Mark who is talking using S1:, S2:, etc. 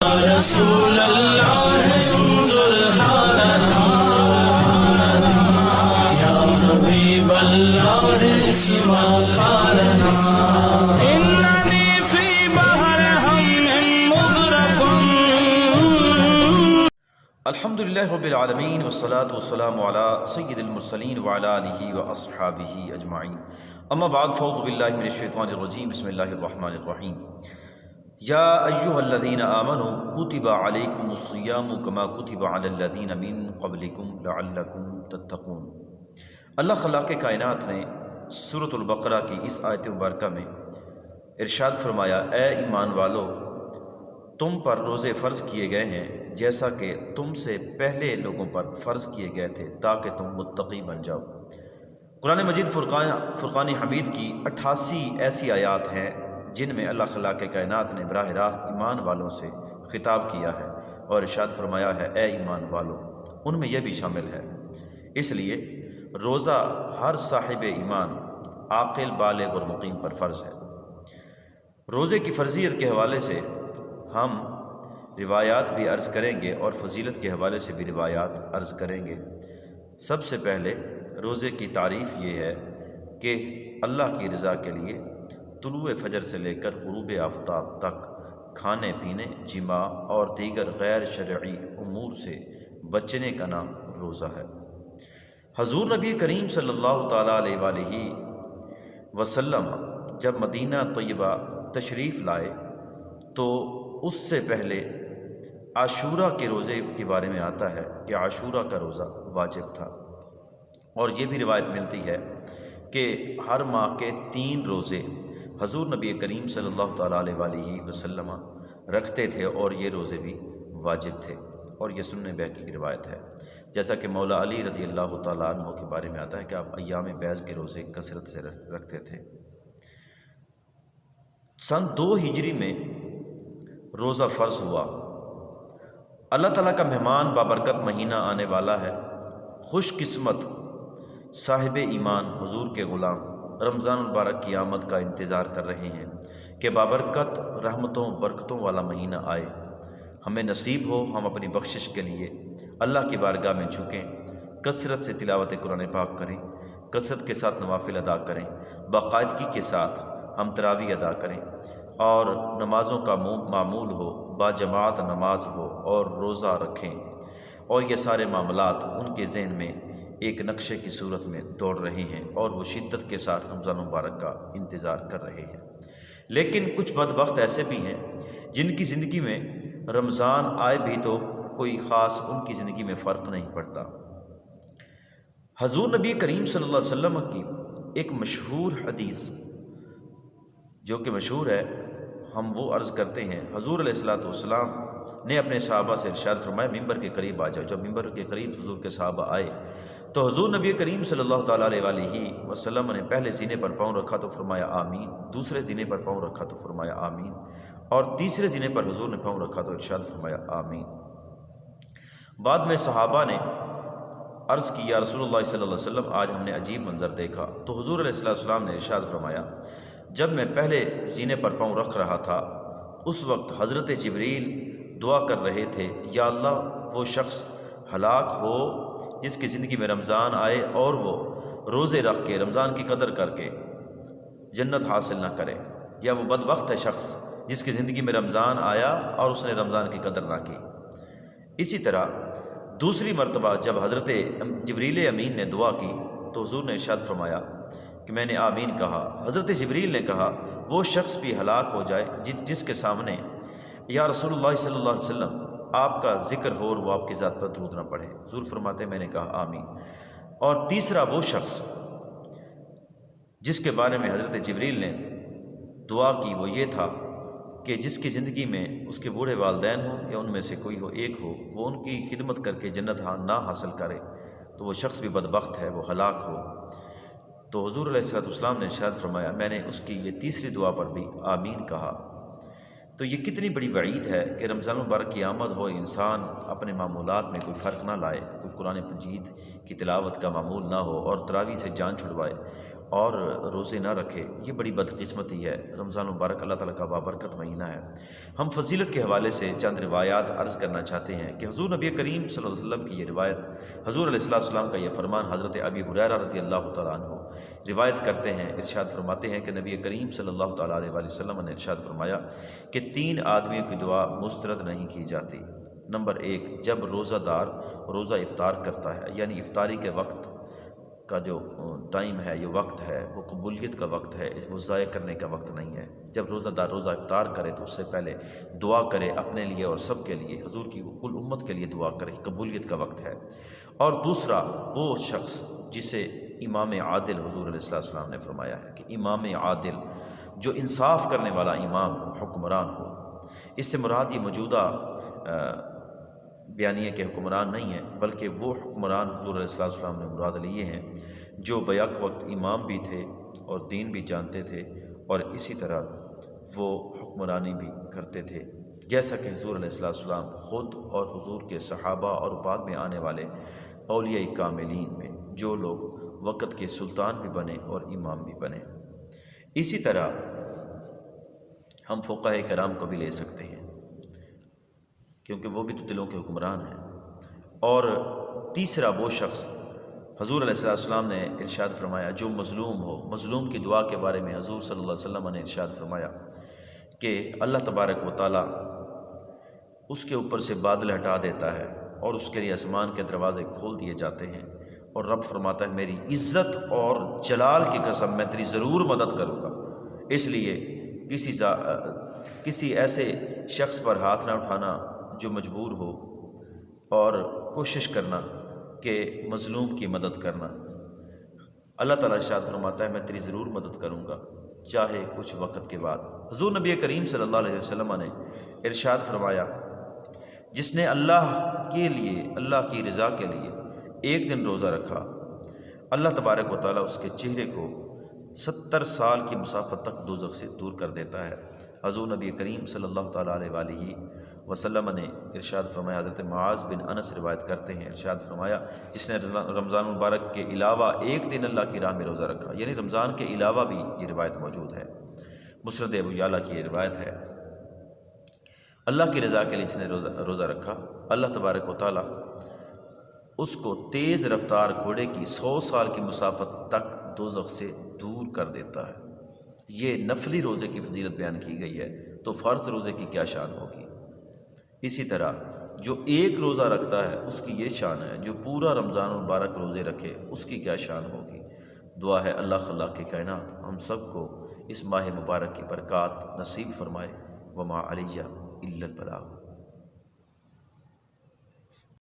S1: رسول اللہ انظر حالنا یا حبیب اللہ اسمع قالنا اننی فی بحر ہم مغرق.
S2: الحمدللہ رب العالمین والصلاة والسلام علی سید المرسلین وعلی آلہ واصحابہ اجمعین. اما بعد فاعوذ باللہ من الشیطان الرجیم. بسم اللہ الرحمن الرحیم. یا ایہا الذین آمنوا کتب علیکم الصیام کما کتب علی الذین من قبلکم لعلکم تتقون. اللہ خلاق کائنات نے سورۃ البقرہ کی اس آیت مبارکہ میں ارشاد فرمایا، اے ایمان والو، تم پر روزے فرض کیے گئے ہیں جیسا کہ تم سے پہلے لوگوں پر فرض کیے گئے تھے تاکہ تم متقی بن جاؤ. قرآن مجید فرقان حمید کی 88 ایسی آیات ہیں جن میں اللہ خلاق کائنات نے براہ راست ایمان والوں سے خطاب کیا ہے اور ارشاد فرمایا ہے، اے ایمان والو. ان میں یہ بھی شامل ہے. اس لیے روزہ ہر صاحب ایمان عاقل بالغ اور مقیم پر فرض ہے. روزے کی فرضیت کے حوالے سے ہم روایات بھی عرض کریں گے اور فضیلت کے حوالے سے بھی روایات عرض کریں گے. سب سے پہلے روزے کی تعریف یہ ہے کہ اللہ کی رضا کے لیے طلوع فجر سے لے کر غروب آفتاب تک کھانے پینے، جماع اور دیگر غیر شرعی امور سے بچنے کا نام روزہ ہے. حضور نبی کریم صلی اللہ تعالیٰ علیہ وآلہ وسلم جب مدینہ طیبہ تشریف لائے تو اس سے پہلے عاشورہ کے روزے کے بارے میں آتا ہے کہ عاشورہ کا روزہ واجب تھا. اور یہ بھی روایت ملتی ہے کہ ہر ماہ کے 3 روزے حضور نبی کریم صلی اللہ تعالیٰ علیہ وآلہ وسلم رکھتے تھے اور یہ روزے بھی واجب تھے. اور یہ سنن بیہقی کی روایت ہے، جیسا کہ مولا علی رضی اللہ تعالیٰ عنہ کے بارے میں آتا ہے کہ آپ ایام بیض کے روزے کثرت سے رکھتے تھے. سن 2 ہجری میں روزہ فرض ہوا. اللہ تعالیٰ کا مہمان بابرکت مہینہ آنے والا ہے. خوش قسمت صاحب ایمان حضور کے غلام رمضان المبارک کی آمد کا انتظار کر رہے ہیں کہ بابرکت رحمتوں برکتوں والا مہینہ آئے. ہمیں نصیب ہو ہم اپنی بخشش کے لیے اللہ کی بارگاہ میں جھکیں، کثرت سے تلاوت قرآن پاک کریں، کثرت کے ساتھ نوافل ادا کریں، باقاعدگی کے ساتھ ہم تراویح ادا کریں اور نمازوں کا معمول ہو، باجماعت نماز ہو اور روزہ رکھیں. اور یہ سارے معاملات ان کے ذہن میں ایک نقشے کی صورت میں دوڑ رہے ہیں اور وہ شدت کے ساتھ رمضان مبارک کا انتظار کر رہے ہیں. لیکن کچھ بدبخت ایسے بھی ہیں جن کی زندگی میں رمضان آئے بھی تو کوئی خاص ان کی زندگی میں فرق نہیں پڑتا. حضور نبی کریم صلی اللہ علیہ وسلم کی ایک مشہور حدیث جو کہ مشہور ہے، ہم وہ عرض کرتے ہیں. حضور علیہ السلام نے اپنے صحابہ سے ارشاد فرمایا، ممبر کے قریب آ جاؤ. جب ممبر کے قریب حضور کے صحابہ آئے تو حضور نبی کریم صلی اللہ تعالیٰ علیہ وآلہ وسلم نے پہلے زینے پر پاؤں رکھا تو فرمایا آمین، دوسرے زینے پر پاؤں رکھا تو فرمایا آمین، اور تیسرے زینے پر حضور نے پاؤں رکھا تو ارشاد فرمایا آمین. بعد میں صحابہ نے عرض کی، یا رسول اللہ صلی اللہ علیہ وسلم، آج ہم نے عجیب منظر دیکھا. تو حضور علیہ السلام نے ارشاد فرمایا، جب میں پہلے زینے پر پاؤں رکھ رہا تھا اس وقت حضرت جبریل دعا کر رہے تھے، یا اللہ وہ شخص ہلاک ہو جس کی زندگی میں رمضان آئے اور وہ روزے رکھ کے رمضان کی قدر کر کے جنت حاصل نہ کرے، یا وہ بدبخت ہے شخص جس کی زندگی میں رمضان آیا اور اس نے رمضان کی قدر نہ کی. اسی طرح دوسری مرتبہ جب حضرت جبریل امین نے دعا کی تو حضور نے ارشاد فرمایا کہ میں نے آمین کہا. حضرت جبریل نے کہا، وہ شخص بھی ہلاک ہو جائے جس کے سامنے یا رسول اللہ صلی اللہ علیہ وسلم آپ کا ذکر ہو اور وہ آپ کی ذات پر درود نہ پڑھے. حضور فرماتے میں نے کہا آمین. اور تیسرا وہ شخص جس کے بارے میں حضرت جبریل نے دعا کی وہ یہ تھا کہ جس کی زندگی میں اس کے بوڑھے والدین ہوں یا ان میں سے کوئی ہو، ایک ہو، وہ ان کی خدمت کر کے جنت نہ حاصل کرے تو وہ شخص بھی بدبخت ہے، وہ ہلاک ہو. تو حضور علیہ السلام نے ارشاد فرمایا، میں نے اس کی یہ تیسری دعا پر بھی آمین کہا. تو یہ کتنی بڑی وعید ہے کہ رمضان مبارک کی آمد ہو، انسان اپنے معمولات میں کوئی فرق نہ لائے، کوئی قرآن مجید کی تلاوت کا معمول نہ ہو اور تراویح سے جان چھڑوائے اور روزے نہ رکھے، یہ بڑی بدقسمتی ہے۔ رمضان المبارک اللہ تعالیٰ کا بابرکت مہینہ ہے۔ ہم فضیلت کے حوالے سے چند روایات عرض کرنا چاہتے ہیں کہ حضور نبی کریم صلی اللہ علیہ وسلم کی یہ روایت، حضور علیہ السلام کا یہ فرمان حضرت ابی ہریرہ رضی اللہ تعالیٰ عنہ روایت کرتے ہیں، ارشاد فرماتے ہیں کہ نبی کریم صلی اللہ تعالیٰ علیہ وآلہ وسلم نے ارشاد فرمایا کہ 3 آدمیوں کی دعا مسترد نہیں کی جاتی۔ نمبر 1، جب روزہ دار روزہ افطار کرتا ہے، یعنی افطاری کے وقت کا جو ٹائم ہے، یہ وقت ہے، وہ قبولیت کا وقت ہے، وہ ضائع کرنے کا وقت نہیں ہے۔ جب روزہ دار روزہ افطار کرے تو اس سے پہلے دعا کرے اپنے لیے اور سب کے لیے، حضور کی کل امت کے لیے دعا کرے، قبولیت کا وقت ہے۔ اور دوسرا، وہ شخص جسے امام عادل حضور علیہ السلام نے فرمایا ہے کہ امام عادل جو انصاف کرنے والا امام ہو، حکمران ہو۔ اس سے مراد یہ موجودہ بیانیے کے حکمران نہیں ہیں، بلکہ وہ حکمران حضور علیہ السلام نے مراد لیے ہیں جو بیک وقت امام بھی تھے اور دین بھی جانتے تھے، اور اسی طرح وہ حکمرانی بھی کرتے تھے، جیسا کہ حضور علیہ السلام خود اور حضور کے صحابہ اور بعد میں آنے والے اولیاء کاملین میں جو لوگ وقت کے سلطان بھی بنے اور امام بھی بنے۔ اسی طرح ہم فقہاء کرام کو بھی لے سکتے ہیں، کیونکہ وہ بھی تو دلوں کے حکمران ہیں۔ اور تیسرا، وہ شخص حضور علیہ السلام نے ارشاد فرمایا جو مظلوم ہو، مظلوم کی دعا کے بارے میں حضور صلی اللہ علیہ وسلم نے ارشاد فرمایا کہ اللہ تبارک و تعالیٰ اس کے اوپر سے بادل ہٹا دیتا ہے اور اس کے لیے آسمان کے دروازے کھول دیے جاتے ہیں، اور رب فرماتا ہے میری عزت اور جلال کی قسم میں تیری ضرور مدد کروں گا۔ اس لیے کسی ایسے شخص پر ہاتھ نہ اٹھانا جو مجبور ہو، اور کوشش کرنا کہ مظلوم کی مدد کرنا۔ اللہ تعالیٰ ارشاد فرماتا ہے میں تیری ضرور مدد کروں گا، چاہے کچھ وقت کے بعد۔ حضور نبی کریم صلی اللہ علیہ وسلم نے ارشاد فرمایا جس نے اللہ کے لیے، اللہ کی رضا کے لیے ایک دن روزہ رکھا، اللہ تبارک و تعالیٰ اس کے چہرے کو 70 سال کی مسافت تک دوزخ سے دور کر دیتا ہے۔ حضور نبی کریم صلی اللہ تعالیٰ علیہ وآلہ وسلم نے ارشاد فرمایا، حضرت معاذ بن انس روایت کرتے ہیں، ارشاد فرمایا جس نے رمضان مبارک کے علاوہ ایک دن اللہ کی راہ میں روزہ رکھا، یعنی رمضان کے علاوہ بھی یہ روایت موجود ہے، مسند ابو یعلا کی یہ روایت ہے۔ اللہ کی رضا کے لیے جس نے روزہ رکھا، اللہ تبارک و تعالیٰ اس کو تیز رفتار گھوڑے کی 100 سال کی مسافت تک دوزخ سے دور کر دیتا ہے۔ یہ نفلی روزے کی فضیلت بیان کی گئی ہے، تو فرض روزے کی کیا شان ہوگی؟ اسی طرح جو ایک روزہ رکھتا ہے اس کی یہ شان ہے، جو پورا رمضان المبارک روزے رکھے اس کی کیا شان ہوگی؟ دعا ہے اللہ خلاق کے کائنات ہم سب کو اس ماہ مبارک کی برکات نصیب فرمائے۔ وما علیہ الا البلاغ۔